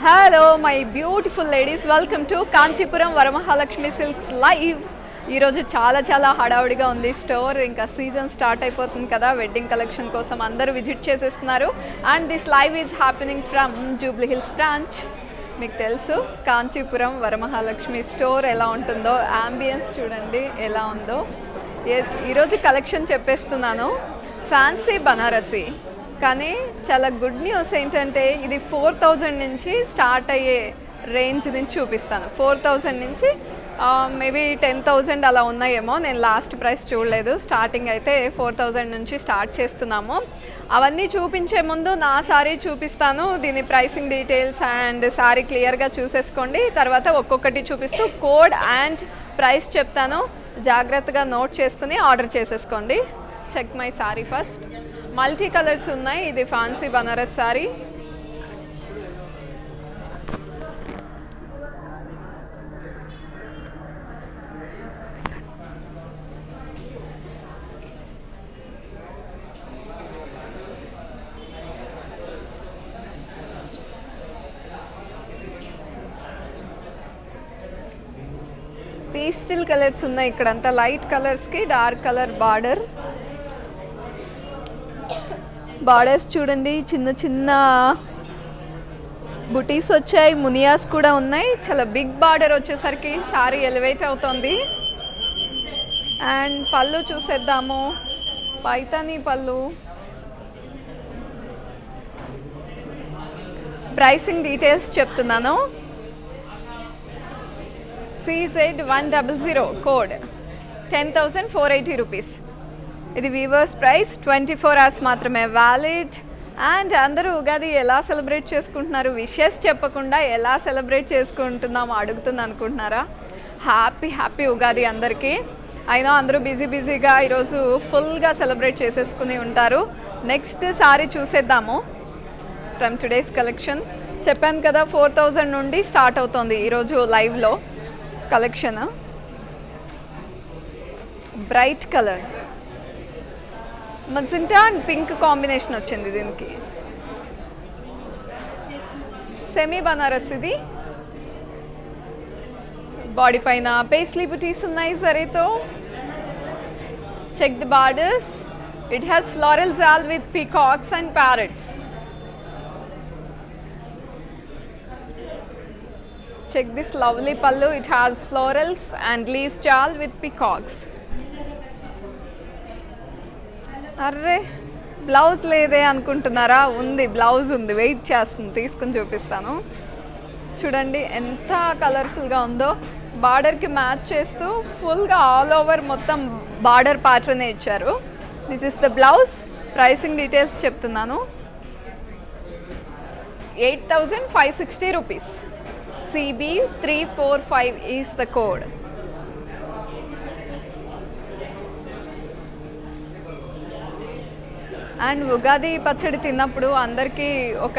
Hello my beautiful ladies, welcome to Kanchipuram Varamahalakshmi silks live. ఈరోజు చాలా హడావుడిగా ఉంది స్టోర్. ఇంకా సీజన్ స్టార్ట్ అయిపోతుంది కదా, వెడ్డింగ్ కలెక్షన్ కోసం అందరూ విజిట్ చేసేస్తున్నారు. And this live is happening from Jubilee hills branch. మీకు తెలుసు కాంచీపురం వరమహాలక్ష్మి స్టోర్ ఎలా ఉంటుందో, యాంబియన్స్ చూడండి ఎలా ఉందో. ఎస్, ఈరోజు కలెక్షన్ చెప్పేస్తున్నాను. ఫ్యాన్సీ బనారసి, కానీ చాలా గుడ్ న్యూస్ ఏంటంటే ఇది 4000 నుంచి స్టార్ట్ అయ్యే రేంజ్ నుంచి చూపిస్తాను. 4000 నుంచి మేబీ 10,000 అలా ఉన్నాయేమో, నేను లాస్ట్ ప్రైస్ చూడలేదు. స్టార్టింగ్ అయితే 4000 నుంచి స్టార్ట్ చేస్తున్నాము. అవన్నీ చూపించే ముందు నా సారీ చూపిస్తాను, దీని ప్రైసింగ్ డీటెయిల్స్ అండ్ సారీ క్లియర్గా చూసేసుకోండి. తర్వాత ఒక్కొక్కటి చూపిస్తూ కోడ్ అండ్ ప్రైస్ చెప్తాను, జాగ్రత్తగా నోట్ చేసుకుని ఆర్డర్ చేసేసుకోండి. Check my sari first. Multi colours ఉన్నాయి. ఇది fancy Banaras sari. Pastel colours ఉన్నాయి. ఇక్కడంతా లైట్ కలర్స్కి డార్క్ కలర్ బార్డర్స్ చూడండి, చిన్న బుటీస్ వచ్చాయి, మునియాస్ కూడా ఉన్నాయి. చాలా బిగ్ బార్డర్ వచ్చేసరికి సారీ ఎలివేట్ అవుతుంది. అండ్ పళ్ళు చూసేద్దాము. పైతానీ పళ్ళు. ప్రైసింగ్ డీటెయిల్స్ చెప్తున్నాను. CZ100 code 10,480 rupees. ఇది వీవర్స్ ప్రైస్. 24 hours మాత్రమే వ్యాలిడ్. అండ్ అందరూ ఉగాది ఎలా సెలబ్రేట్ చేసుకుంటున్నారు, విషెస్ చెప్పకుండా ఎలా సెలబ్రేట్ చేసుకుంటున్నామో అడుగుతుంది అనుకుంటున్నారా? హ్యాపీ ఉగాది అందరికీ. అయినా అందరూ బిజీగా ఈరోజు ఫుల్గా సెలబ్రేట్ చేసేసుకుని ఉంటారు. నెక్స్ట్ సారీ చూసేద్దాము. ఫ్రమ్ టుడేస్ కలెక్షన్ చెప్పాను కదా, 4000 నుండి స్టార్ట్ అవుతుంది ఈరోజు లైవ్లో collection. Bright colour magenta and pink combination వచ్చింది దీనికి. సెమీ బనారస్ ఇది. బాడీ పైన పేస్లీ బుటీస్ ఉన్నాయి జరీతో. Check the borders. It has floral jaal with peacocks and parrots. Check this lovely pallu. It has florals and leaves jal with peacocks. Array, blouse లేదే అనుకుంటున్నారా? ఉంది, blouse ఉంది, వెయిట్ చేస్తుంది, తీసుకుని చూపిస్తాను. చూడండి ఎంత కలర్ఫుల్గా ఉందో. బార్డర్కి మ్యాచ్ చేస్తూ ఫుల్గా ఆల్ ఓవర్ మొత్తం బార్డర్ ప్యాటర్నే ఇచ్చారు. This is the blouse. Pricing details చెప్తున్నాను. 8,560 rupees. CB345 is the code. And Ugadi పచ్చడి తిన్నప్పుడు అందరికీ ఒక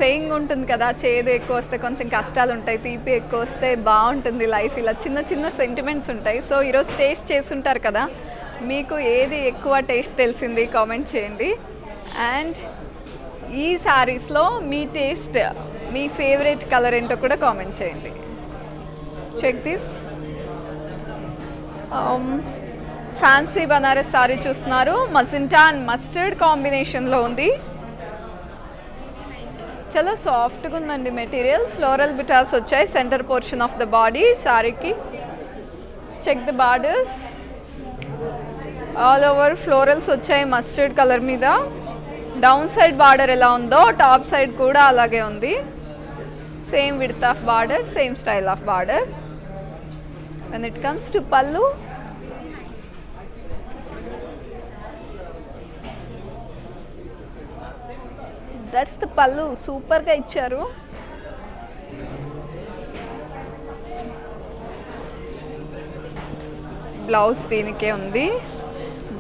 సేయింగ్ ఉంటుంది కదా, చేదు ఎక్కువ వస్తే కొంచెం కష్టాలు ఉంటాయి, తీపి ఎక్కువ వస్తే బాగుంటుంది లైఫ్. ఇలా చిన్న సెంటిమెంట్స్ ఉంటాయి. సో ఈరోజు టేస్ట్ చేసుంటారు కదా, మీకు ఏది ఎక్కువ టేస్ట్ తెలిసింది కామెంట్ చేయండి. అండ్ ఈ శారీస్లో మీ టేస్ట్, మీ ఫేవరెట్ కలర్ ఏంటో కూడా కామెంట్ చేయండి. Check this. Fancy Banaras sari చూస్తున్నారు. మజెంటా అండ్ మస్టర్డ్ కాంబినేషన్లో ఉంది. చాలా సాఫ్ట్గా ఉందండి మెటీరియల్. ఫ్లోరల్ బిటాస్ వచ్చాయి centre portion of the body సారీకి. Check the borders. All over florals వచ్చాయి మస్టర్డ్ కలర్ మీద. డౌన్ సైడ్ బార్డర్ ఎలా ఉందో టాప్ సైడ్ కూడా అలాగే ఉంది. Same width of border, same style of border. when it comes to pallu, that's the pallu. Super గా ఇచ్చారు. బ్లౌజ్ దీనికే ఉంది.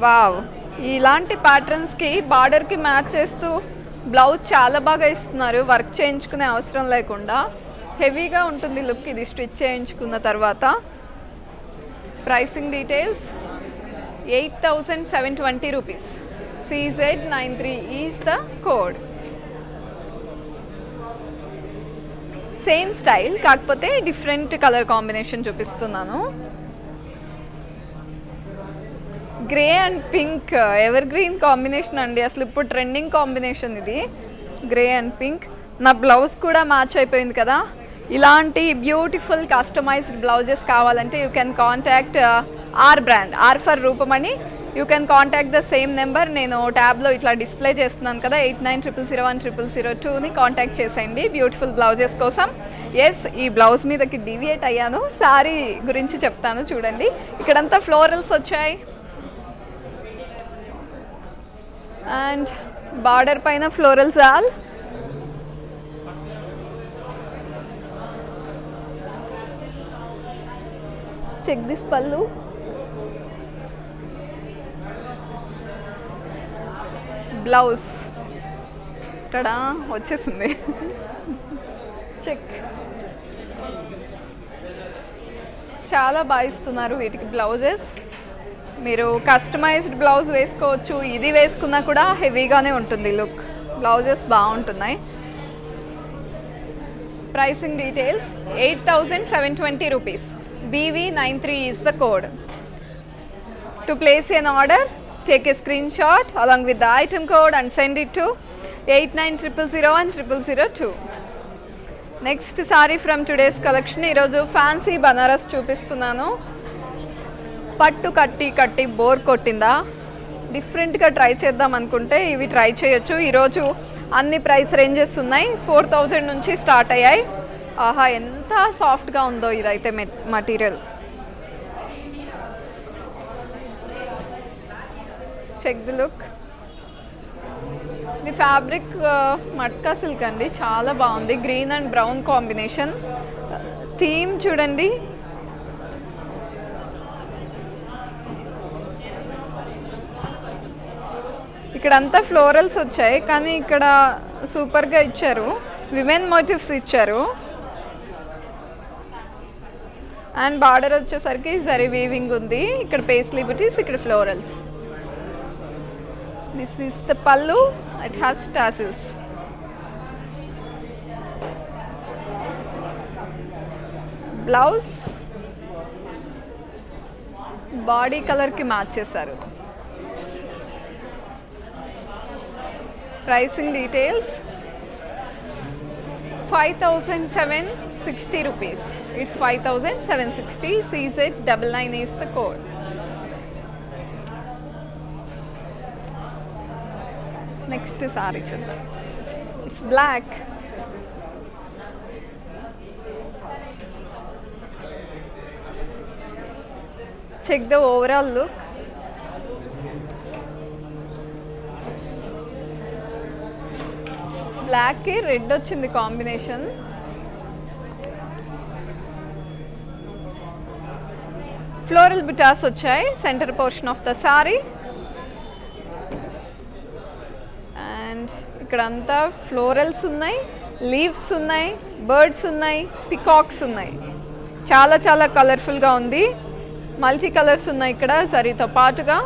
వావ్, ఇలాంటి ప్యాటర్న్స్కి బార్డర్కి మ్యాచ్ చేస్తూ బ్లౌజ్ చాలా బాగా ఇస్తున్నారు, వర్క్ చేయించుకునే అవసరం లేకుండా. హెవీగా ఉంటుంది లుక్ ఇది స్టిచ్ చేయించుకున్న తర్వాత. Pricing details 8,720 rupees. CZ93 is the code. Same style కాకపోతే డిఫరెంట్ కలర్ కాంబినేషన్ చూపిస్తున్నాను. Grey and pink evergreen combination అండి, అసలు ఇప్పుడు ట్రెండింగ్ కాంబినేషన్ ఇది, గ్రే అండ్ పింక్. నా బ్లౌజ్ కూడా మ్యాచ్ అయిపోయింది కదా. ఇలాంటి బ్యూటిఫుల్ కస్టమైజ్డ్ బ్లౌజెస్ కావాలంటే you can contact our brand, or for Roopamani. You can contact the same number, నేను ట్యాబ్లో ఇట్లా డిస్ప్లే చేస్తున్నాను కదా, 8900010002ని కాంటాక్ట్ చేసేయండి బ్యూటిఫుల్ బ్లౌజెస్ కోసం. ఎస్, ఈ బ్లౌజ్ మీదకి డివియేట్ అయ్యాను, శారీ గురించి చెప్తాను చూడండి. ఇక్కడంతా ఫ్లోరల్స్ వచ్చాయి అండ్ బార్డర్ పైన ఫ్లోరల్స్ ఆల్. చెక్ దిస్ పళ్ళు. బ్లౌజ్ ఇక్కడ వచ్చేసింది, చెక్. చాలా బాగా ఇస్తున్నారు వీటికి బ్లౌజెస్. మీరు కస్టమైజ్డ్ బ్లౌజ్ వేసుకోవచ్చు, ఇది వేసుకున్నా కూడా హెవీగానే ఉంటుంది లుక్. బ్లౌజెస్ బాగుంటున్నాయి. Pricing details 8720 rupees. BV93 is the code. To place an order, take a screenshot along with the item code and send it to 8900010002. Next sorry from today's collection. ఈరోజు fancy Banaras చూపిస్తున్నాను. పట్టు కట్టి కట్టి bore కొట్టిందా, డిఫరెంట్గా try చేద్దాం అనుకుంటే ఇవి ట్రై చేయొచ్చు. ఈరోజు అన్ని ప్రైస్ రేంజెస్ ఉన్నాయి, 4000 నుంచి స్టార్ట్ అయ్యాయి. ఆహా, ఎంత సాఫ్ట్గా ఉందో ఇదైతే మటీరియల్. Check the look. ఇది ఫ్యాబ్రిక్ మట్కా సిల్క్ అండి, చాలా బాగుంది. Green and brown combination. Theme చూడండి, ఇక్కడంతా ఫ్లోరల్స్ వచ్చాయి కానీ ఇక్కడ సూపర్గా ఇచ్చారు, విమెన్ మోటివ్స్ ఇచ్చారు. అండ్ బార్డర్ వచ్చేసరికి జరీ వీవింగ్ ఉంది, ఇక్కడ పేస్లీ బుటీస్, ఇక్కడ florals. This is the pallu, it has tassels. Blouse body కలర్కి మ్యాచ్ చేశారు. Pricing details 5760 rupees. It's 5760. CZ99 is the code. Next saree చూద్దాం. It's black. Check the overall look. Black కి red వచ్చింది కాంబినేషన్. ఫ్లోరల్ బిటాస్ వచ్చాయి centre portion of the sari. And ఇక్కడంతా florals ఉన్నాయి, leaves ఉన్నాయి, birds ఉన్నాయి, పికాక్స్ ఉన్నాయి. చాలా చాలా కలర్ఫుల్గా ఉంది. మల్టీ కలర్స్ ఉన్నాయి ఇక్కడ జరీతో పాటుగా.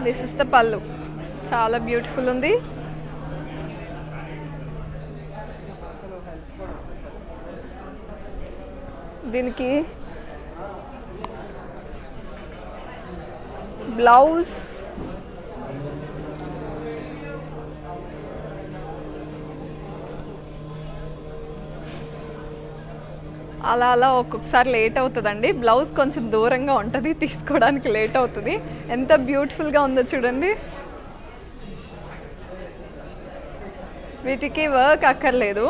దిస్ ఇస్ ద పల్లు, చాలా బ్యూటిఫుల్ ఉంది. దీనికి బ్లౌజ్ అలా అలా ఒక్కొక్కసారి లేట్ అవుతుందండి. బ్లౌజ్ కొంచెం దూరంగా ఉంటుంది, తీసుకోవడానికి లేట్ అవుతుంది. ఎంత బ్యూటిఫుల్గా ఉందో చూడండి. వీటికి వర్క్ అక్కర్లేదు,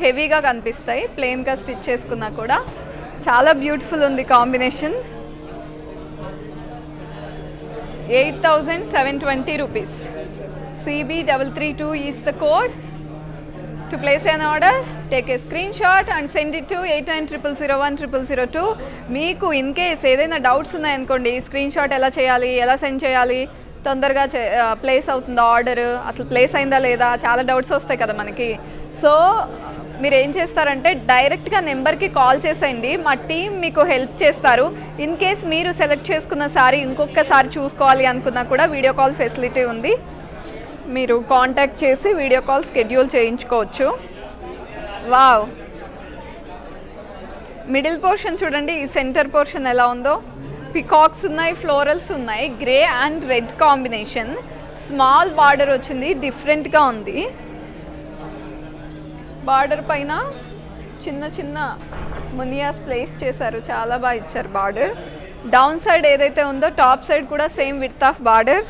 హెవీగా కనిపిస్తాయి ప్లెయిన్గా స్టిచ్ చేసుకున్నా కూడా. చాలా బ్యూటిఫుల్ ఉంది combination. 8720 rupees. CB332 is the code. To place an order, take a screenshot and send it to 8900010002. మీకు ఇన్ కేస్ ఏదైనా డౌట్స్ ఉన్నాయనుకోండి, స్క్రీన్ షాట్ ఎలా చేయాలి, ఎలా సెండ్ చేయాలి, తొందరగా ప్లేస్ అవుతుందా ఆర్డర్, అసలు ప్లేస్ అయిందా లేదా, చాలా డౌట్స్ వస్తాయి కదా మనకి. సో మీరు ఏం చేస్తారంటే డైరెక్ట్గా నెంబర్కి కాల్ చేసేయండి, మా టీం మీకు హెల్ప్ చేస్తారు. ఇన్ కేస్ మీరు సెలెక్ట్ చేసుకున్న సారీ ఇంకొకసారి చూసుకోవాలి అనుకున్నా కూడా వీడియో కాల్ ఫెసిలిటీ ఉంది. మీరు కాంటాక్ట్ చేసి వీడియో కాల్ షెడ్యూల్ చేయించుకోవచ్చు. వావ్, మిడిల్ పోర్షన్ చూడండి, ఈ సెంటర్ పోర్షన్ ఎలా ఉందో. పికాక్స్ ఉన్నాయి, ఫ్లోరల్స్ ఉన్నాయి, grey and red combination. Small border వచ్చింది, డిఫరెంట్గా ఉంది. బార్డర్ పైన చిన్న చిన్న మునియాస్ ప్లేస్ చేశారు, చాలా బాగా ఇచ్చారు బార్డర్. డౌన్ సైడ్ ఏదైతే ఉందో టాప్ సైడ్ కూడా same width of border,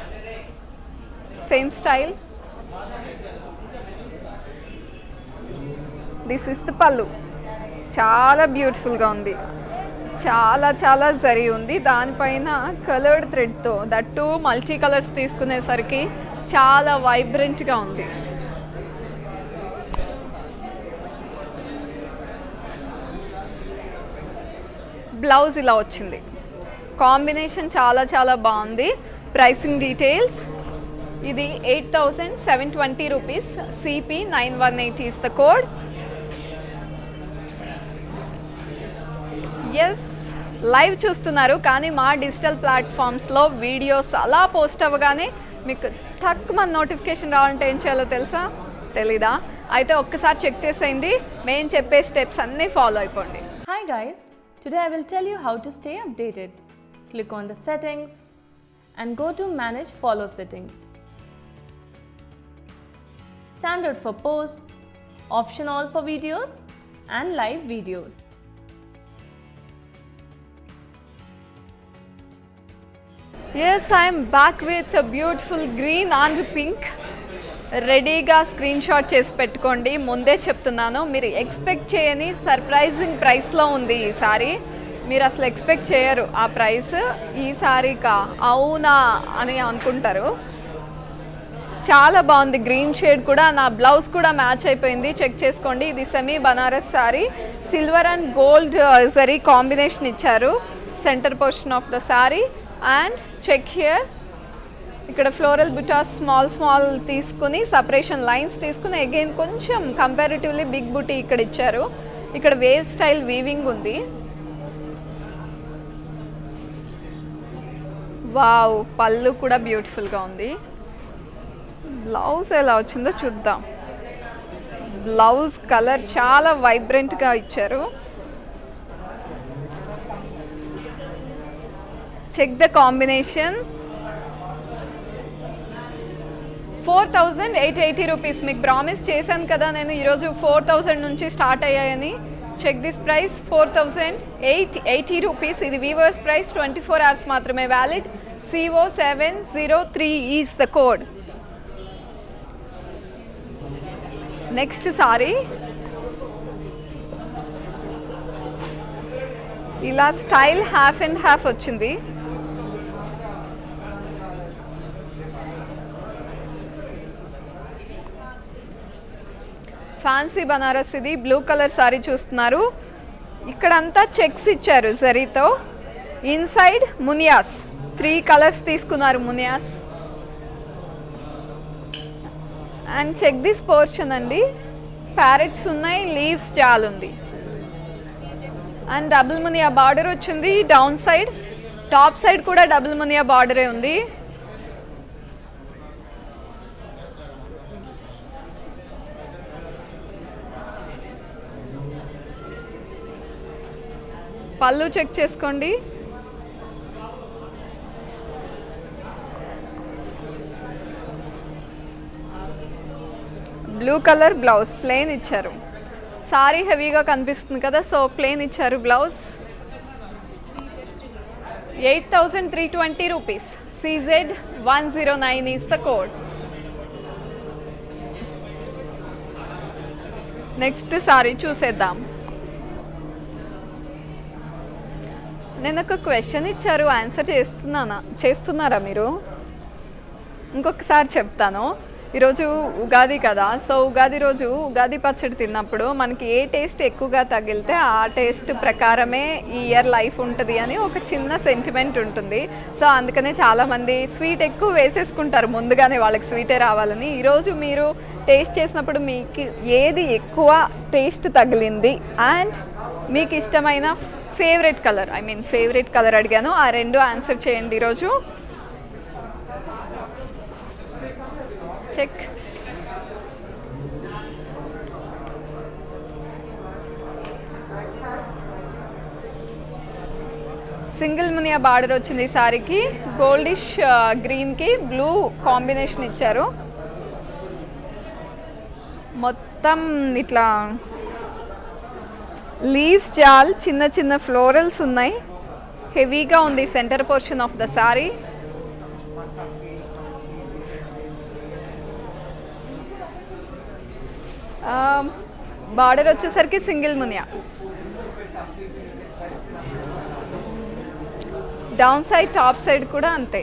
same style. This is the పల్లు. చాలా బ్యూటిఫుల్గా ఉంది, చాలా చాలా జరీ ఉంది. దానిపైన కలర్డ్ థ్రెడ్తో, దట్ టూ మల్టీ కలర్స్ తీసుకునేసరికి చాలా వైబ్రెంట్గా ఉంది. బ్లౌజ్ ఇలా వచ్చింది. కాంబినేషన్ చాలా చాలా బాగుంది. ప్రైసింగ్ డీటెయిల్స్, ఇది 8,720 rupees. CP918 is the code. Yes, live చూస్తున్నారు కానీ మా డిజిటల్ ప్లాట్ఫామ్స్లో వీడియోస్ అలా పోస్ట్ అవ్వగానే మీకు తక్కువ నోటిఫికేషన్ రావాలంటే ఏం చేయాలో తెలుసా? తెలీదా? అయితే ఒక్కసారి చెక్ చేసేయండి, మేము చెప్పే స్టెప్స్ అన్నీ ఫాలో అయిపోండి. Hi guys, today I will tell you how to stay updated. Click on the settings and go to manage follow settings. Standard for posts, option all for videos and live videos. Yes, I am back with a beautiful green and pink. రెడీగా screen shot చేసి పెట్టుకోండి. ముందే చెప్తున్నాను, మీరు expect చేయని surprising ప్రైస్లో ఉంది ఈ సారీ. మీరు అసలు ఎక్స్పెక్ట్ చేయరు ఆ ప్రైస్. ఈ సారీకా అవునా అని అనుకుంటారు. చాలా బాగుంది, గ్రీన్ షేడ్ కూడా. నా బ్లౌజ్ కూడా మ్యాచ్ అయిపోయింది, చెక్ చేసుకోండి. ఇది semi Banaras sari, silver and gold zari combination ఇచ్చారు centre portion of the sari. And check here, ఇక్కడ ఫ్లోరల్ బుటాస్ స్మాల్ స్మాల్ తీసుకుని సపరేషన్ లైన్స్ తీసుకుని అగైన్ కొంచెం కంపారిటివ్లీ బిగ్ బుటీ ఇక్కడ ఇచ్చారు. ఇక్కడ వేవ్ స్టైల్ వీవింగ్ ఉంది. వావ్, పళ్ళు కూడా బ్యూటిఫుల్గా ఉంది. బ్లౌజ్ ఎలా వచ్చిందో చూద్దాం. బ్లౌజ్ కలర్ చాలా వైబ్రెంట్గా ఇచ్చారు. Check the combination. 4,880 రూపీస్. మీకు ప్రామిస్ చేశాను కదా నేను ఈరోజు 4,000 నుంచి స్టార్ట్ అయ్యాయని. Check this price, 4,880 rupees. ఇది వీవర్స్ ప్రైస్, 24 hours మాత్రమే valid. CO703 is the code. Next sari ఇలా స్టైల్ హాఫ్ అండ్ హాఫ్ వచ్చింది. ఫ్యాన్సీ బనారస్, ఇది బ్లూ కలర్ సారీ చూస్తున్నారు. ఇక్కడంతా చెక్స్ ఇచ్చారు జరీతో. ఇన్సైడ్ మునియాస్, 3 కలర్స్ తీసుకున్నారు మునియాస్. అండ్ చెక్ దిస్ పోర్షన్ అండి, ప్యారెట్స్ ఉన్నాయి, లీవ్స్ జాల్ ఉంది. అండ్ డబుల్ మునియా బార్డర్ వచ్చింది డౌన్ సైడ్. టాప్ సైడ్ కూడా డబుల్ మునియా బార్డరే ఉంది. పళ్ళు చెక్ చేసుకోండి. బ్లూ కలర్ బ్లౌజ్, ప్లెయిన్ ఇచ్చారు. సారీ హెవీగా కనిపిస్తుంది కదా, సో ప్లెయిన్ ఇచ్చారు blouse. 8,320 rupees. CZ109 is the code. Next sorry చూసేద్దాం. నేను ఒక క్వశ్చన్ ఇచ్చారు, ఆన్సర్ చేస్తున్నారా మీరు? ఇంకొకసారి చెప్తాను. ఈరోజు ఉగాది కదా, సో ఉగాది రోజు ఉగాది పచ్చడి తిన్నప్పుడు మనకి ఏ టేస్ట్ ఎక్కువగా తగిలితే ఆ టేస్ట్ ప్రకారమే ఈ ఇయర్ లైఫ్ ఉంటుంది అని ఒక చిన్న సెంటిమెంట్ ఉంటుంది. సో అందుకనే చాలామంది స్వీట్ ఎక్కువ వేసేసుకుంటారు ముందుగానే, వాళ్ళకి స్వీటే రావాలని. ఈరోజు మీరు టేస్ట్ చేసినప్పుడు మీకు ఏది ఎక్కువ టేస్ట్ తగిలింది అండ్ మీకు ఇష్టమైన ఫేవరెట్ కలర్ అడిగాను, ఆ 2 ఆన్సర్ చేయండి ఈరోజు. చెక్. సింగిల్ మునియా బార్డర్ వచ్చింది ఈ సారీకి. గోల్డిష్ గ్రీన్కి బ్లూ కాంబినేషన్ ఇచ్చారు. మొత్తం ఇట్లా లీవ్స్ జాల్ చిన్న చిన్న ఫ్లోరల్స్ ఉన్నాయి. హెవీగా ఉంది centre portion of the sari. Border వచ్చేసరికి సింగిల్ మునియా. డౌన్ సైడ్ టాప్ సైడ్ కూడా అంతే.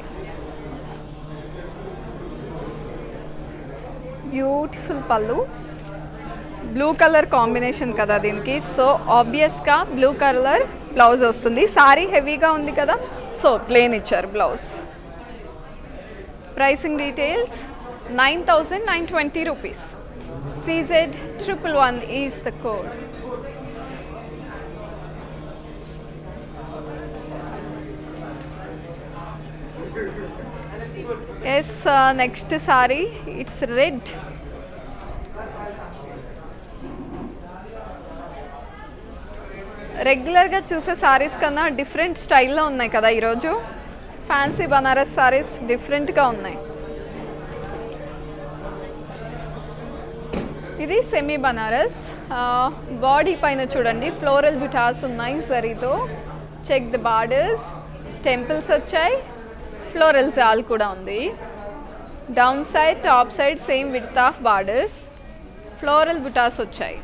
బ్యూటిఫుల్ పళ్ళు. బ్లూ కలర్ కాంబినేషన్ కదా దీనికి, సో ఆబ్వియస్గా బ్లూ కలర్ బ్లౌజ్ వస్తుంది. సారీ హెవీగా ఉంది కదా, సో ప్లెయిన్ ఇచ్చారు blouse. Pricing details 9,920 rupees. CZ111 is the code. Yes, next saree, it's red. రెగ్యులర్గా చూసే సారీస్ కన్నా డిఫరెంట్ స్టైల్లో ఉన్నాయి కదా ఈరోజు. ఫ్యాన్సీ బనారస్ సారీస్ డిఫరెంట్గా ఉన్నాయి. ఇది సెమీ బనారస్. బాడీ పైన చూడండి ఫ్లోరల్ బుటాస్ ఉన్నాయి జరీతో. చెక్ ద బార్డర్స్, టెంపుల్స్ వచ్చాయి, ఫ్లోరల్ జాల్ కూడా ఉంది. Down side top side same width of borders, floral butas వచ్చాయి.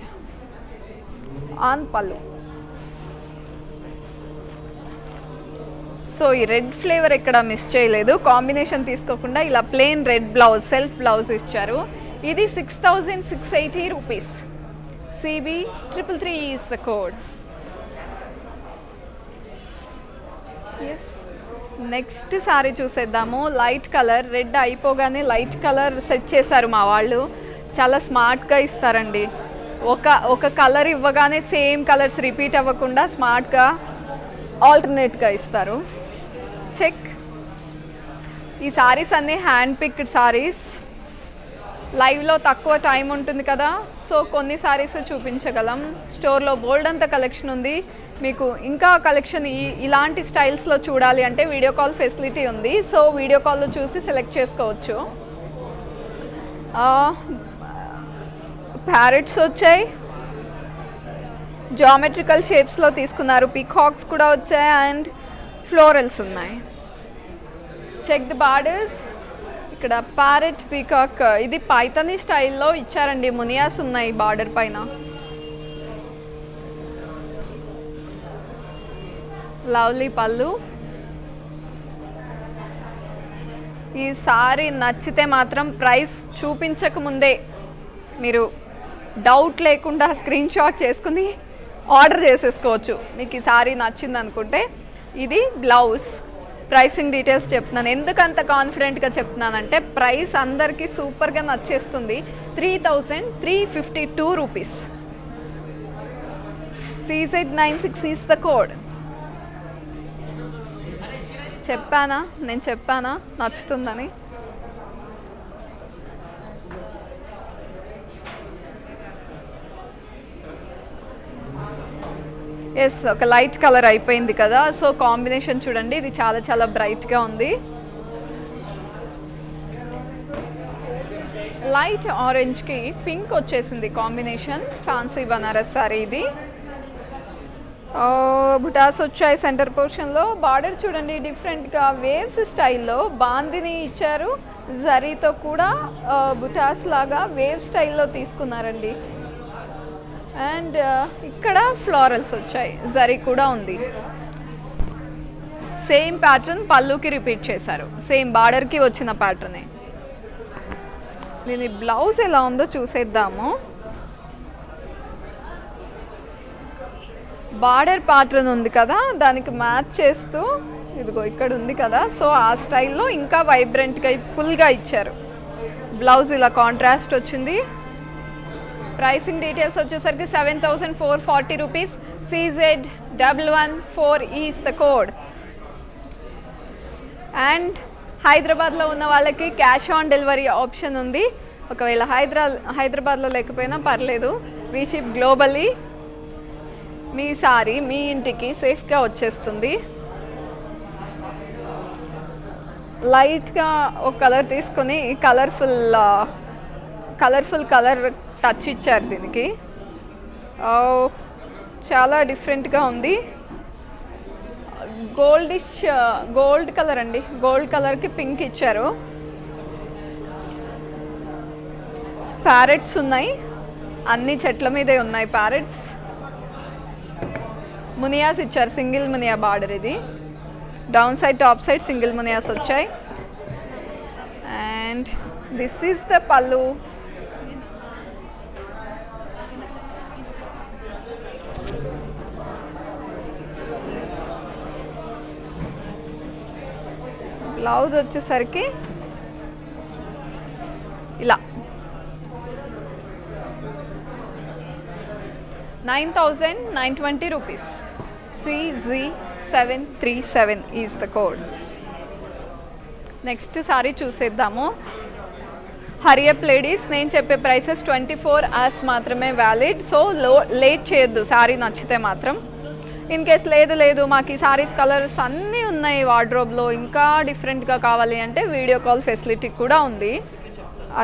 ఆన్ పళ్ళు. సో ఈ రెడ్ ఫ్లేవర్ ఎక్కడ మిస్ చేయలేదు. కాంబినేషన్ తీసుకోకుండా ఇలా plain red blouse, self blouse ఇచ్చారు. ఇది 6,680 rupees. CB333 is the code. Yes. Next sari చూసేద్దాము. లైట్ కలర్, రెడ్ అయిపోగానే లైట్ కలర్ సెట్ చేశారు మా వాళ్ళు. చాలా స్మార్ట్గా ఇస్తారండి. ఒక కలర్ ఇవ్వగానే సేమ్ కలర్స్ రిపీట్ అవ్వకుండా స్మార్ట్గా ఆల్టర్నేట్గా ఇస్తారు. చెక్. ఈ సారీస్ అన్నీ హ్యాండ్ పిక్డ్ సారీస్. లైవ్లో తక్కువ టైం ఉంటుంది కదా, సో కొన్ని సారీస్ చూపించగలం. స్టోర్లో బోల్డ్ అంత కలెక్షన్ ఉంది. మీకు ఇంకా కలెక్షన్ ఇలాంటి స్టైల్స్లో చూడాలి అంటే వీడియో కాల్ ఫెసిలిటీ ఉంది. సో వీడియో కాల్లో చూసి సెలెక్ట్ చేసుకోవచ్చు. ప్యారెట్స్ వచ్చాయి, జామెట్రికల్ షేప్స్లో తీసుకున్నారు. పీకాక్స్ కూడా వచ్చాయి అండ్ ఫ్లోరల్స్ ఉన్నాయి. Check the borders. ఇక్కడ ప్యారెట్, పీకాక్, ఇది పైథానీ స్టైల్లో ఇచ్చారండి. మునియాస్ ఉన్నాయి బార్డర్ పైన. లవ్లీ పళ్ళు. ఈ సారీ నచ్చితే మాత్రం ప్రైస్ చూపించకముందే మీరు డౌట్ లేకుండా స్క్రీన్ షాట్ చేసుకుని ఆర్డర్ చేసేసుకోవచ్చు మీకు ఈ సారీ నచ్చింది అనుకుంటే. ఇది బ్లౌజ్. ప్రైసింగ్ డీటెయిల్స్ చెప్తున్నాను. ఎందుకంత కాన్ఫిడెంట్గా చెప్తున్నానంటే ప్రైస్ అందరికీ సూపర్గా నచ్చేస్తుంది. 3,352 rupees. CZ96 is the code. నేను చెప్పానా నచ్చుతుందని? ఎస్, ఒక లైట్ కలర్ అయిపోయింది కదా, సో కాంబినేషన్ చూడండి. ఇది చాలా చాలా బ్రైట్గా ఉంది. లైట్ ఆరెంజ్కి పింక్ వచ్చేసింది కాంబినేషన్. ఫ్యాన్సీ బనారస్ సారీ ఇది. బుటాస్ వచ్చాయి సెంటర్ పోర్షన్లో. బార్డర్ చూడండి డిఫరెంట్గా వేవ్స్ స్టైల్లో బాందిని ఇచ్చారు. జరీతో కూడా బుటాస్ లాగా వేవ్ స్టైల్లో తీసుకున్నారండి. అండ్ ఇక్కడ ఫ్లోరల్స్ వచ్చాయి, జరీ కూడా ఉంది. సేమ్ ప్యాటర్న్ పళ్ళుకి రిపీట్ చేశారు. సేమ్ బార్డర్కి వచ్చిన ప్యాటర్నే. దీని బ్లౌజ్ ఎలా ఉందో చూసేద్దాము. బార్డర్ ప్యాటర్న్ ఉంది కదా, దానికి మ్యాచ్ చేస్తూ ఇదిగో ఇక్కడ ఉంది కదా, సో ఆ స్టైల్లో ఇంకా వైబ్రెంట్గా ఫుల్గా ఇచ్చారు. బ్లౌజ్ ఇలా కాంట్రాస్ట్ వచ్చింది. ప్రైసింగ్ డీటెయిల్స్ వచ్చేసరికి 7,440 rupees. CZ114 is the code. And హైదరాబాద్లో ఉన్న వాళ్ళకి క్యాష్ ఆన్ డెలివరీ ఆప్షన్ ఉంది. ఒకవేళ హైదరాబాద్లో లేకపోయినా పర్లేదు, వీ షిప్ గ్లోబలీ. మీ సారీ మీ ఇంటికి సేఫ్గా వచ్చేస్తుంది. లైట్గా ఒక కలర్ తీసుకొని కలర్ఫుల్ కలర్ టచ్ ఇచ్చారు దీనికి. చాలా డిఫరెంట్గా ఉంది. గోల్డ్ కలర్ అండి, గోల్డ్ కలర్కి పింక్ ఇచ్చారు. ప్యారెట్స్ ఉన్నాయి, అన్ని చెట్ల మీదే ఉన్నాయి ప్యారెట్స్. మునియాస్ ఇచ్చారు, సింగిల్ మునియా బార్డర్. ఇది down side top side single munias వచ్చాయి. And this is the pallu. Blouse వచ్చేసరికి ఇలా 9,920 rupees. CZ737 is the code. Next sari చూసేద్దాము. హరియప్ లేడీస్, నేను చెప్పే ప్రైసెస్ 24 hours మాత్రమే వ్యాలిడ్. సో లేట్ చేయొద్దు సారీ నచ్చితే మాత్రం. ఇన్ కేస్ లేదు మాకు ఈ సారీస్ కలర్స్ అన్నీ ఉన్నాయి వార్డ్రోబ్లో, ఇంకా డిఫరెంట్గా కావాలి అంటే వీడియో కాల్ ఫెసిలిటీ కూడా ఉంది.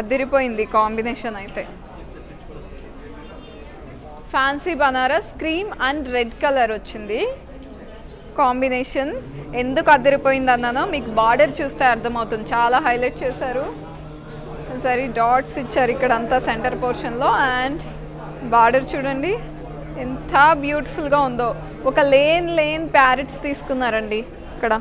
అదిరిపోయింది కాంబినేషన్ అయితే. Fancy Banaras cream and red colour వచ్చింది కాంబినేషన్. ఎందుకు అదిరిపోయింది అన్నానో మీకు బార్డర్ చూస్తే అర్థమవుతుంది, చాలా హైలైట్ చేశారు. సరే డాట్స్ ఇచ్చారు ఇక్కడ అంతా సెంటర్ పోర్షన్లో. అండ్ బార్డర్ చూడండి ఎంత బ్యూటిఫుల్గా ఉందో. ఒక లేన్ ప్యారెట్స్ తీసుకున్నారండి ఇక్కడ.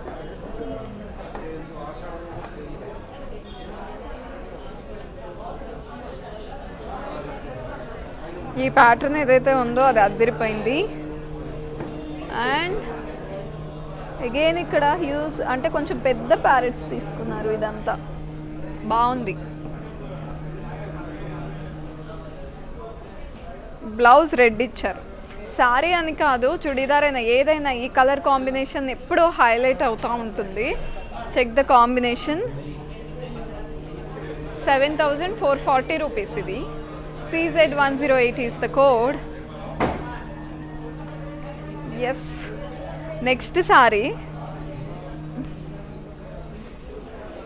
ఈ ప్యాటర్న్ ఏదైతే ఉందో అది అదిరిపోయింది. అండ్ అగైన్ ఇక్కడ హ్యూజ్ అంటే కొంచెం పెద్ద ప్యారెట్స్ తీసుకున్నారు. ఇదంతా బాగుంది. బ్లౌజ్ రెడ్ ఇచ్చారు. శారీ అని కాదు, చుడీదార్ అయినా ఏదైనా ఈ కలర్ కాంబినేషన్ ఎప్పుడూ హైలైట్ అవుతూ ఉంటుంది. Check the combination. 7,440 rupees ఇది. CZ108 is the code. Yes. Next sorry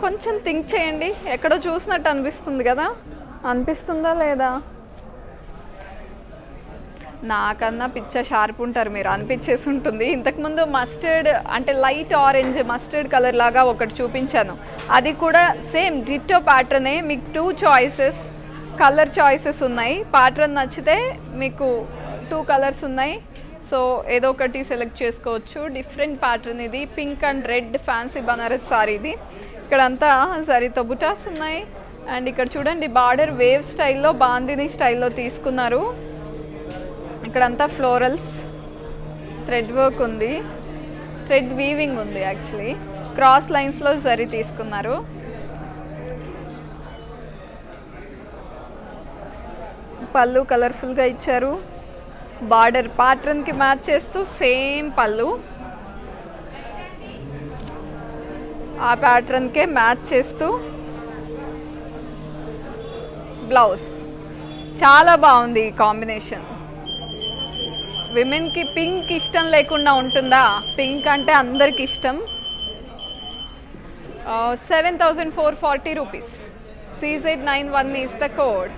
కొంచెం థింక్ చేయండి. ఎక్కడో చూసినట్టు అనిపిస్తుంది కదా, అనిపిస్తుందా లేదా? నాకన్నా పిచ్చ షార్ప్ ఉంటారు మీరు, అనిపించేసి ఉంటుంది. ఇంతకుముందు మస్టర్డ్ అంటే లైట్ ఆరెంజ్ మస్టర్డ్ కలర్ లాగా ఒకటి చూపించాను, అది కూడా సేమ్ డిట్టో ప్యాటర్నే. మీకు 2 చాయిసెస్ కలర్ చాయిసెస్ ఉన్నాయి. ప్యాటర్న్ నచ్చితే మీకు 2 కలర్స్ ఉన్నాయి. సో ఏదో ఒకటి సెలెక్ట్ చేసుకోవచ్చు. డిఫరెంట్ ప్యాటర్న్ ఇది. Pink and red fancy Banaras sorry ఇది. ఇక్కడంతా సారీతో బుటాస్ ఉన్నాయి. అండ్ ఇక్కడ చూడండి బార్డర్ వేవ్ స్టైల్లో బాందిని స్టైల్లో తీసుకున్నారు. ఇక్కడంతా ఫ్లోరల్స్, థ్రెడ్ వర్క్ ఉంది, థ్రెడ్ వీవింగ్ ఉంది. యాక్చువల్లీ క్రాస్ లైన్స్లో జరీ తీసుకున్నారు. పళ్ళు కలర్ఫుల్గా ఇచ్చారు. బార్డర్ ప్యాటర్న్కి మ్యాచ్ చేస్తూ సేమ్ పళ్ళు, ఆ ప్యాటర్న్కే మ్యాచ్ చేస్తూ బ్లౌజ్. చాలా బాగుంది ఈ కాంబినేషన్. విమెన్కి పింక్ ఇష్టం లేకుండా ఉంటుందా? పింక్ అంటే అందరికి ఇష్టం. 7,440 rupees. CZ91 is the code.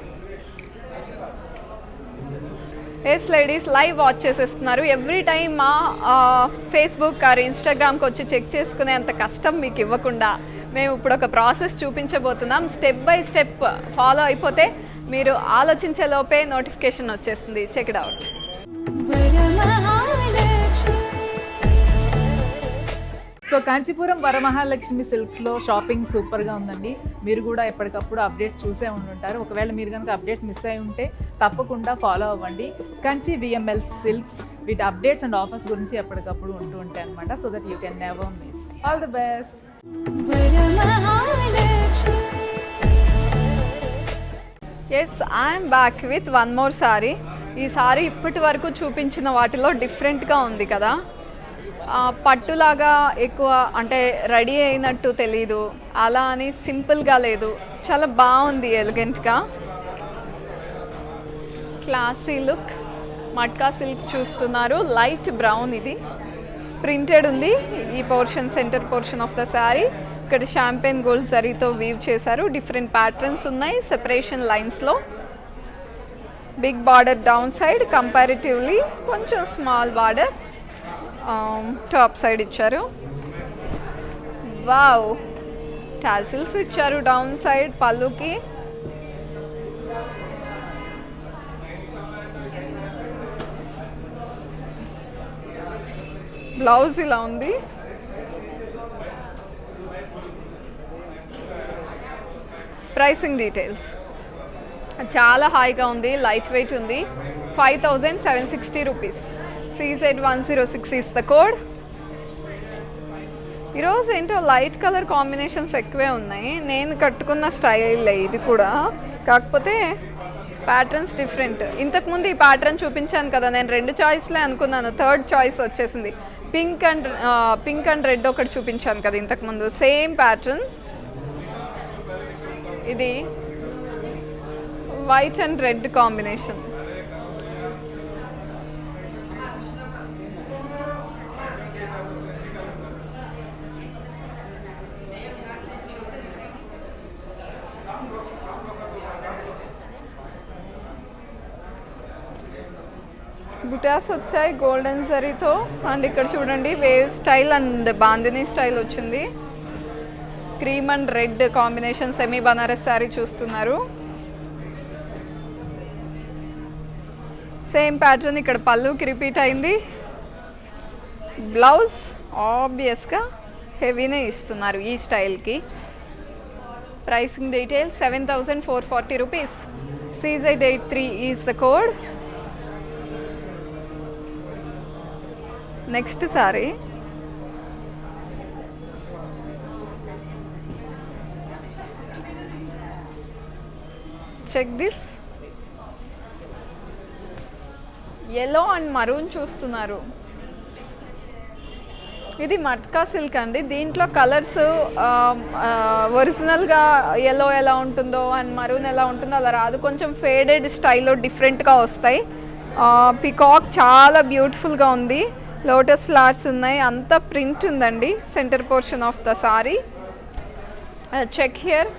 Yes ladies, live watch చేసేస్తున్నారు. ఎవ్రీ టైమ్ మా ఫేస్బుక్ ఆర్ ఇన్స్టాగ్రామ్కి వచ్చి చెక్ చేసుకునే అంత కష్టం మీకు ఇవ్వకుండా మేము ఇప్పుడు ఒక ప్రాసెస్ చూపించబోతున్నాం. స్టెప్ బై స్టెప్ ఫాలో అయిపోతే మీరు ఆలోచించే లోపే నోటిఫికేషన్ వచ్చేస్తుంది. Check it out. So Kanchipuram Varamahalakshmi సిల్క్స్లో షాపింగ్ సూపర్గా ఉందండి. మీరు కూడా ఎప్పటికప్పుడు అప్డేట్స్ చూసే ఉంటుంటారు. ఒకవేళ మీరు కనుక అప్డేట్స్ మిస్ అయి ఉంటే తప్పకుండా ఫాలో అవ్వండి. కంచి విఎంఎల్ సిల్క్స్ వీటి అప్డేట్స్ అండ్ ఆఫర్స్ గురించి ఎప్పటికప్పుడు ఉంటూ ఉంటాయి అనమాట. So that you can never miss. All the best. Yes, I'm back with one more sari. ఈ సారీ ఇప్పటి వరకు చూపించిన వాటిలో డిఫరెంట్గా ఉంది కదా. పట్టులాగా ఎక్కువ అంటే రెడీ అయినట్టు తెలీదు, అలా అని సింపుల్గా లేదు, చాలా బాగుంది, ఎలిగెంట్గా క్లాసీ లుక్. మట్కా సిల్క్ చూస్తున్నారు, లైట్ బ్రౌన్, ఇది ప్రింటెడ్ ఉంది ఈ portion, centre portion of the sari. ఇక్కడ షాంపెయిన్ గోల్డ్ జరీతో వీవ్ చేశారు, డిఫరెంట్ ప్యాటర్న్స్ ఉన్నాయి సెపరేషన్ లైన్స్లో. Big border down side, comparatively కొంచెం స్మాల్ బార్డర్ టాప్ సైడ్ ఇచ్చారు. వావ్, టాసిల్స్ ఇచ్చారు డౌన్ సైడ్ పళ్ళుకి. బ్లౌజ్ ఇలా ఉంది. ప్రైసింగ్ డీటెయిల్స్, చాలా హాయిగా ఉంది, లైట్ వెయిట్ ఉంది. 5760 rupees. CZ106 is the code. ఈరోజు ఏంటో లైట్ కలర్ కాంబినేషన్స్ ఎక్కువే ఉన్నాయి. నేను కట్టుకున్న స్టైల్ ఇది కూడా, కాకపోతే ప్యాటర్న్స్ డిఫరెంట్. ఇంతకుముందు ఈ ప్యాటర్న్ చూపించాను కదా, నేను 2 చాయిస్లే అనుకున్నాను, థర్డ్ చాయిస్ వచ్చేసింది. పింక్ అండ్ రెడ్ ఒకటి చూపించాను కదా ఇంతకుముందు, సేమ్ ప్యాటర్న్. ఇది white and red combination. Butas వచ్చాయి గోల్డెన్ జరీతో. అండ్ ఇక్కడ చూడండి wave style and bandhani style వచ్చింది. Cream and red combination semi Banaras sari చూస్తున్నారు. సేమ్ ప్యాటర్న్ ఇక్కడ పళ్ళుకి రిపీట్ అయింది. బ్లౌజ్ ఆబ్వియస్గా హెవీనే ఇస్తున్నారు ఈ స్టైల్కి. Pricing details 7440 rupees. CZ83 is the code. Next sari check this, yellow and maroon చూస్తున్నారు. ఇది మట్కా సిల్క్ అండి. దీంట్లో కలర్స్ ఒరిజినల్గా yellow ఎలా ఉంటుందో అండ్ మరూన్ ఎలా ఉంటుందో అలా రాదు, కొంచెం ఫేడెడ్ స్టైల్లో డిఫరెంట్గా వస్తాయి. పికాక్ చాలా బ్యూటిఫుల్గా ఉంది, లోటస్ ఫ్లవర్స్ ఉన్నాయి, అంతా ప్రింట్ ఉందండి centre portion of the sari. Check here,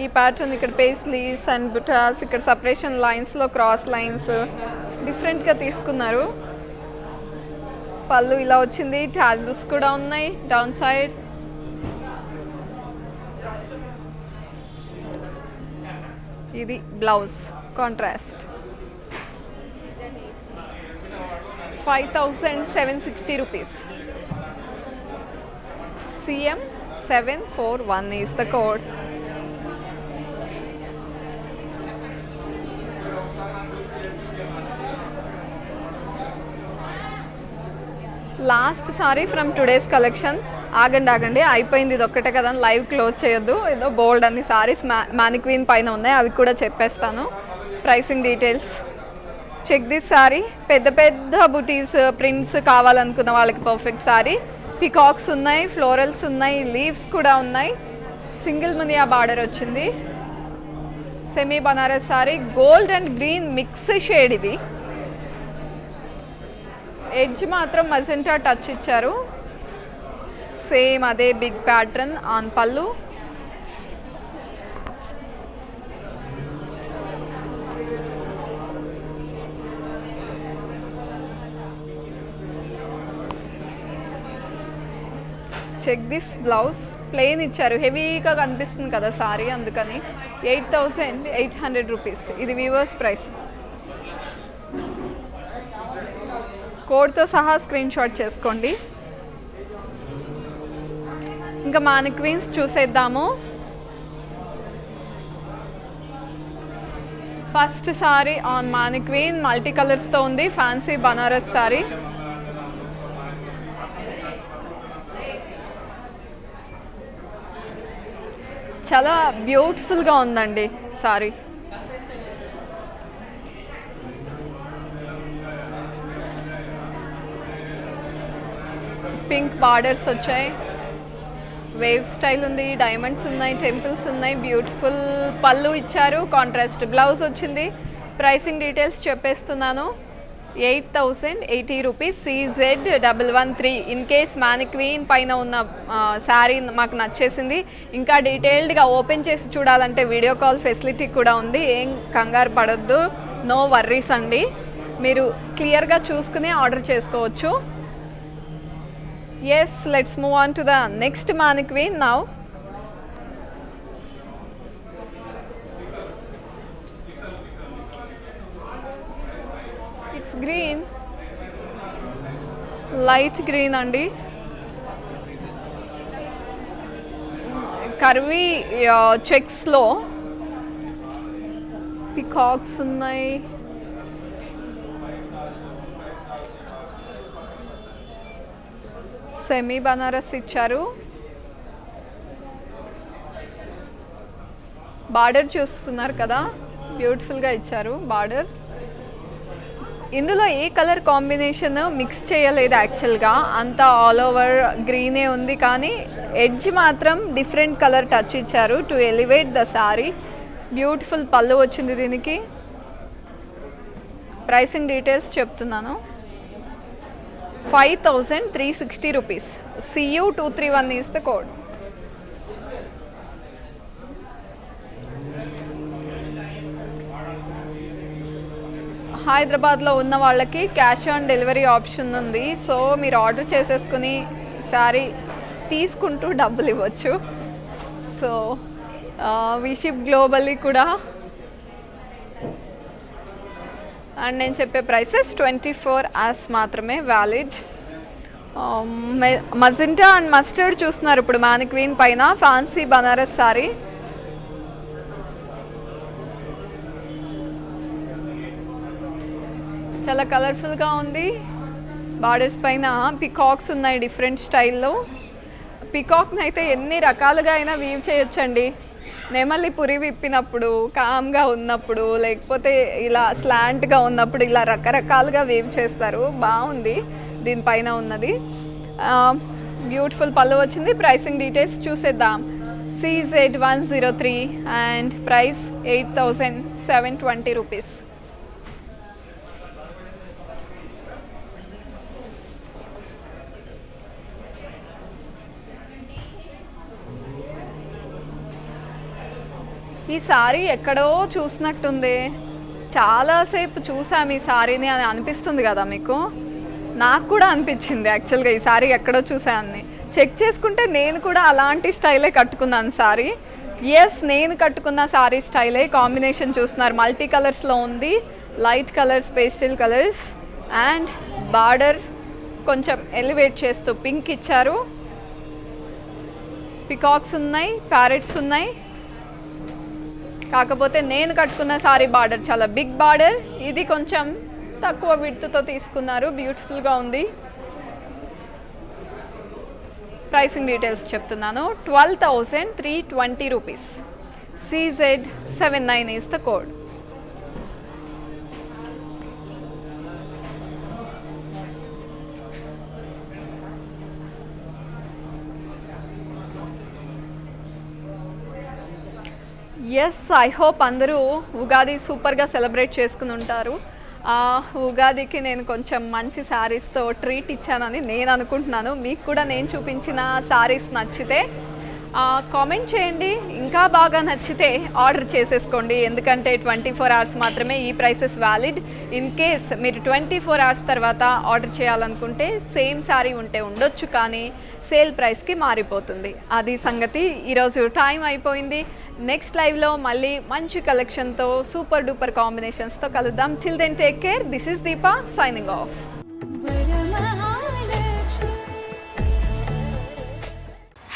ఈ ప్యాటర్న్ ఇక్కడ పేస్లీస్ అండ్ బుటాస్, ఇక్కడ సపరేషన్ లైన్స్లో క్రాస్ లైన్స్ డిఫరెంట్గా తీసుకున్నారు. పళ్ళు ఇలా వచ్చింది, టాజిల్స్ కూడా ఉన్నాయి డౌన్ సైడ్. ఇది blouse contrast. 5760 rupees. CM741 is the code. Last sorry from today's collection. ఆగండి అయిపోయింది, ఇది ఒక్కటే కదా, లైవ్ క్లోజ్ చేయొద్దు. ఏదో బోల్డ్ అన్ని సారీస్ మానిక్వీన్ పైన ఉన్నాయి, అవి కూడా చెప్పేస్తాను. Pricing details check this sari. పెద్ద పెద్ద బుటీస్ ప్రింట్స్ కావాలనుకున్న వాళ్ళకి పర్ఫెక్ట్ సారీ. పికాక్స్ ఉన్నాయి, ఫ్లోరల్స్ ఉన్నాయి, లీవ్స్ కూడా ఉన్నాయి. సింగిల్ మునియా బార్డర్ వచ్చింది. Semi Banaras sari, gold and green mix shade. ఇది ఎడ్జ్ మాత్రం మజెంటా టచ్ ఇచ్చారు. సేమ్ అదే big pattern on pallu. Check this blouse, plain ఇచ్చారు, హెవీగా కనిపిస్తుంది కదా సారీ, అందుకని 8800 రూపీస్. ఇది వీవర్స్ ప్రైస్. కోడ్తో సహా స్క్రీన్ షాట్ చేసుకోండి. ఇంకా మానిక్వీన్స్ చూసేద్దాము. First sorry on mannequin, multi కలర్స్తో ఉంది, ఫ్యాన్సీ బనారస్ సారీ. చాలా బ్యూటిఫుల్గా ఉందండి సారీ. పింక్ బార్డర్స్ వచ్చాయి, వేవ్ స్టైల్ ఉంది, డైమండ్స్ ఉన్నాయి, టెంపుల్స్ ఉన్నాయి, బ్యూటిఫుల్ పళ్ళు ఇచ్చారు, కాంట్రాస్ట్ బ్లౌజ్ వచ్చింది. ప్రైసింగ్ డీటెయిల్స్ చెప్పేస్తున్నాను. 8,080 రూపీస్ CZ113. ఇన్ కేస్ మ్యానిక్వీన్ పైన ఉన్న శారీ మాకు నచ్చేసింది, ఇంకా డీటెయిల్డ్గా ఓపెన్ చేసి చూడాలంటే వీడియో కాల్ ఫెసిలిటీ కూడా ఉంది. ఏం కంగారు పడొద్దు, నో వర్రీస్ అండి. మీరు క్లియర్గా చూసుకుని ఆర్డర్ చేసుకోవచ్చు. Yes, let's move on to the next mannequin now. It's green, light green andi. Curvy checks lo peacocks ఉన్నాయి. సెమీ బనారస్ ఇచ్చారు. బార్డర్ చూస్తున్నారు కదా, బ్యూటిఫుల్గా ఇచ్చారు బార్డర్. ఇందులో ఏ కలర్ కాంబినేషన్ మిక్స్ చేయలేదు యాక్చువల్గా, అంతా ఆల్ ఓవర్ గ్రీనే ఉంది, కానీ ఎడ్జ్ మాత్రం డిఫరెంట్ కలర్ టచ్ ఇచ్చారు to elevate the sari. Beautiful పళ్ళు వచ్చింది దీనికి. ప్రైసింగ్ డీటెయిల్స్ చెప్తున్నాను. 5,360 rupees. CU231 is the code. హైదరాబాద్లో ఉన్న వాళ్ళకి క్యాష్ ఆన్ డెలివరీ ఆప్షన్ ఉంది. సో మీరు ఆర్డర్ చేసేసుకుని శారీ తీసుకుంటూ డబ్బులు ఇవ్వచ్చు. సో వి షిప్ గ్లోబల్లీ కూడా. అండ్ నేను చెప్పే ప్రైసెస్ 24 hours మాత్రమే వ్యాలిడ్. మజెంటా అండ్ మస్టర్డ్ చూస్తున్నారు ఇప్పుడు మ్యానిక్వీన్ పైన, ఫ్యాన్సీ బనారస్ సారీ. చాలా కలర్ఫుల్గా ఉంది. బార్డర్స్ పైన పికాక్స్ ఉన్నాయి డిఫరెంట్ స్టైల్లో. పికాక్ని అయితే ఎన్ని రకాలుగా అయినా వీవ్ చేయొచ్చండి. నెమలి పురి విప్పినప్పుడు, కామ్గా ఉన్నప్పుడు, లేకపోతే ఇలా స్లాంట్గా ఉన్నప్పుడు ఇలా రకరకాలుగా వేవ్ చేస్తారు. బాగుంది దీనిపైన ఉన్నది. బ్యూటిఫుల్ పళ్ళు వచ్చింది. ప్రైసింగ్ డీటెయిల్స్ చూసేద్దాం. CZ103 and price 8,720 rupees. ఈ సారీ ఎక్కడో చూసినట్టుంది, చాలాసేపు చూసాము ఈ సారీని అని అనిపిస్తుంది కదా మీకు. నాకు కూడా అనిపించింది యాక్చువల్గా ఈ సారీ ఎక్కడో చూసాను. చెక్ చేసుకుంటే నేను కూడా అలాంటి స్టైలే కట్టుకున్నాను సారీ. ఎస్, నేను కట్టుకున్న సారీ స్టైలే. కాంబినేషన్ చూస్తున్నారు, మల్టీ కలర్స్లో ఉంది. Light colours, pastel colours and border కొంచెం ఎలివేట్ చేస్తూ పింక్ ఇచ్చారు. పికాక్స్ ఉన్నాయి, ప్యారెట్స్ ఉన్నాయి. కాకపోతే నేను కట్టుకున్న సారీ బార్డర్ చాలా బిగ్ బార్డర్, ఇది కొంచెం తక్కువ విడ్త్తో తీసుకున్నారు. బ్యూటిఫుల్గా ఉంది. ప్రైసింగ్ డీటెయిల్స్ చెప్తున్నాను. 12,320 rupees. CZ79 is the code. Yes, I hope అందరూ ఉగాది సూపర్గా సెలబ్రేట్ చేసుకుని ఉంటారు. ఉగాదికి నేను కొంచెం మంచి శారీస్తో ట్రీట్ ఇచ్చానని నేను అనుకుంటున్నాను. మీకు కూడా నేను చూపించిన శారీస్ నచ్చితే కామెంట్ చేయండి. ఇంకా బాగా నచ్చితే ఆర్డర్ చేసేసుకోండి, ఎందుకంటే 24 hours మాత్రమే ఈ ప్రైసెస్ వ్యాలిడ్. ఇన్ కేస్ మీరు 24 hours తర్వాత ఆర్డర్ చేయాలనుకుంటే సేమ్ శారీ ఉంటే ఉండొచ్చు, కానీ సేల్ ప్రైస్కి మారిపోతుంది. అది సంగతి. ఈరోజు టైం అయిపోయింది. నెక్స్ట్ లైవ్లో మళ్ళీ మంచి కలెక్షన్తో సూపర్ డూపర్ కాంబినేషన్స్తో కలుద్దాం. Till then take care. This is Deepa signing off.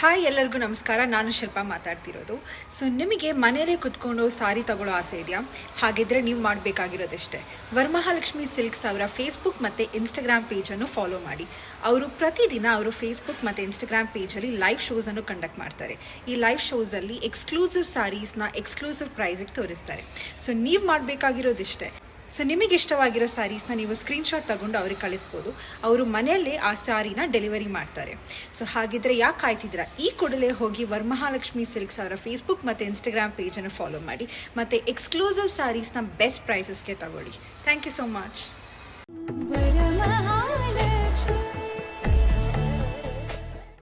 Hi ಎಲ್ಲರಿಗೂ ನಮಸ್ಕಾರ. ನಾನು ಶಿಲ್ಪಾ ಮಾತಾಡ್ತಿರೋದು. ಸೊ ನಿಮಗೆ ಮನೆಯಲ್ಲೇ ಕುತ್ಕೊಂಡು ಸಾರಿ ತಗೊಳ್ಳೋ ಆಸೆ ಇದೆಯಾ? ಹಾಗಿದ್ರೆ ನೀವು ಮಾಡಬೇಕಾಗಿರೋದಿಷ್ಟೇ, ವರಮಹಾಲಕ್ಷ್ಮಿ ಸಿಲ್ಕ್ಸ್ ಅವರ ಫೇಸ್ಬುಕ್ ಮತ್ತು ಇನ್ಸ್ಟಾಗ್ರಾಮ್ ಪೇಜನ್ನು ಫಾಲೋ ಮಾಡಿ. ಅವರು ಪ್ರತಿದಿನ ಅವರು ಫೇಸ್ಬುಕ್ ಮತ್ತು ಇನ್ಸ್ಟಾಗ್ರಾಮ್ ಪೇಜಲ್ಲಿ ಲೈವ್ ಶೋಸನ್ನು ಕಂಡಕ್ಟ್ ಮಾಡ್ತಾರೆ. ಈ ಲೈವ್ ಶೋಸಲ್ಲಿ ಎಕ್ಸ್ಕ್ಲೂಸಿವ್ ಸಾರೀಸ್ನ ಎಕ್ಸ್ಕ್ಲೂಸಿವ್ ಪ್ರೈಸಿಗೆ ತೋರಿಸ್ತಾರೆ. ಸೊ ನೀವು ಮಾಡಬೇಕಾಗಿರೋದಿಷ್ಟೇ, ಸೊ ನಿಮಗೆ ಇಷ್ಟವಾಗಿರೋ ಸ್ಯಾರೀಸ್ನ ನೀವು ಸ್ಕ್ರೀನ್ಶಾಟ್ ತಗೊಂಡು ಅವ್ರಿಗೆ ಕಳಿಸ್ಬೋದು. ಅವರು ಮನೆಯಲ್ಲೇ ಆ ಸ್ಯಾರಿನ ಡೆಲಿವರಿ ಮಾಡ್ತಾರೆ. ಸೊ ಹಾಗಿದ್ರೆ ಯಾಕೆ ಕಾಯ್ತಿದ್ದೀರಾ, ಈ ಕೂಡಲೇ ಹೋಗಿ ವರಮಹಾಲಕ್ಷ್ಮಿ ಸಿಲ್ಕ್ಸ್ ಅವರ ಫೇಸ್ಬುಕ್ ಮತ್ತು ಇನ್ಸ್ಟಾಗ್ರಾಮ್ ಪೇಜನ್ನು ಫಾಲೋ ಮಾಡಿ ಮತ್ತು ಎಕ್ಸ್ಕ್ಲೂಸಿವ್ ಸ್ಯಾರೀಸ್ನ ಬೆಸ್ಟ್ ಪ್ರೈಸಸ್ಗೆ ತಗೊಳ್ಳಿ. Thank you so much.